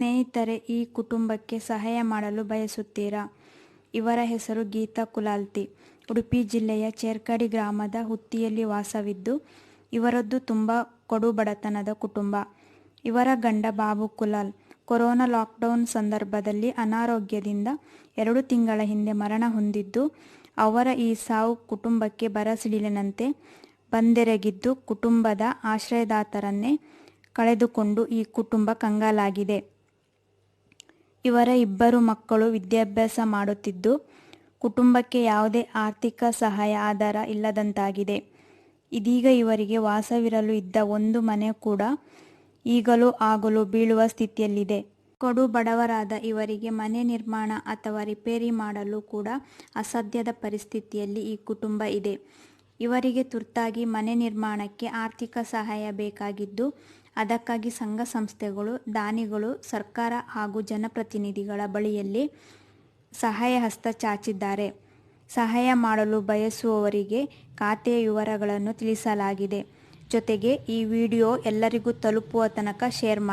ಸ್ನೇಹಿತರೆ, ಈ ಕುಟುಂಬಕ್ಕೆ ಸಹಾಯ ಮಾಡಲು ಬಯಸುತ್ತೀರಾ? ಇವರ ಹೆಸರು ಗೀತಾ ಕುಲಾಲ್ತಿ. ಉಡುಪಿ ಜಿಲ್ಲೆಯ ಚೇರ್ಕಾಡಿ ಗ್ರಾಮದ ಹುತ್ತಿಯಲ್ಲಿ ವಾಸವಿದ್ದು, ಇವರದ್ದು ತುಂಬ ಕಡುಬಡತನದ ಕುಟುಂಬ. ಇವರ ಗಂಡ ಬಾಬು ಕುಲಾಲ್ ಕೊರೋನಾ ಲಾಕ್ಡೌನ್ ಸಂದರ್ಭದಲ್ಲಿ ಅನಾರೋಗ್ಯದಿಂದ 2 ತಿಂಗಳ ಹಿಂದೆ ಮರಣ ಹೊಂದಿದ್ದು, ಅವರ ಈ ಸಾವು ಕುಟುಂಬಕ್ಕೆ ಬರಸಿಡಿಲಿನಂತೆ ಬಂದೆರಗಿದ್ದು, ಕುಟುಂಬದ ಆಶ್ರಯದಾತರನ್ನೇ ಕಳೆದುಕೊಂಡು ಈ ಕುಟುಂಬ ಕಂಗಾಲಾಗಿದೆ. ಇವರ 2 ಮಕ್ಕಳು ವಿದ್ಯಾಭ್ಯಾಸ ಮಾಡುತ್ತಿದ್ದು, ಕುಟುಂಬಕ್ಕೆ ಯಾವುದೇ ಆರ್ಥಿಕ ಸಹಾಯ ಆಧಾರ ಇಲ್ಲದಂತಾಗಿದೆ. ಇದೀಗ ಇವರಿಗೆ ವಾಸವಿರಲು ಇದ್ದ ಒಂದು ಮನೆ ಕೂಡ ಈಗಲೂ ಆಗಲು ಬೀಳುವ ಸ್ಥಿತಿಯಲ್ಲಿದೆ. ಕಡು ಬಡವರಾದ ಇವರಿಗೆ ಮನೆ ನಿರ್ಮಾಣ ಅಥವಾ ರಿಪೇರಿ ಮಾಡಲು ಕೂಡ ಅಸಾಧ್ಯದ ಪರಿಸ್ಥಿತಿಯಲ್ಲಿ ಈ ಕುಟುಂಬ ಇದೆ. ಇವರಿಗೆ ತುರ್ತಾಗಿ ಮನೆ ನಿರ್ಮಾಣಕ್ಕೆ ಆರ್ಥಿಕ ಸಹಾಯ ಬೇಕಾಗಿದ್ದು, ಅದಕ್ಕಾಗಿ ಸಂಘ ಸಂಸ್ಥೆಗಳು, ದಾನಿಗಳು, ಸರ್ಕಾರ ಹಾಗೂ ಜನಪ್ರತಿನಿಧಿಗಳ ಬಳಿಯಲ್ಲಿ ಸಹಾಯ ಹಸ್ತ ಚಾಚಿದ್ದಾರೆ. ಸಹಾಯ ಮಾಡಲು ಬಯಸುವವರಿಗೆ ಖಾತೆಯ ವಿವರಗಳನ್ನು ತಿಳಿಸಲಾಗಿದೆ. ಜೊತೆಗೆ ಈ ವಿಡಿಯೋ ಎಲ್ಲರಿಗೂ ತಲುಪುವ ತನಕ ಶೇರ್ ಮಾಡಿ.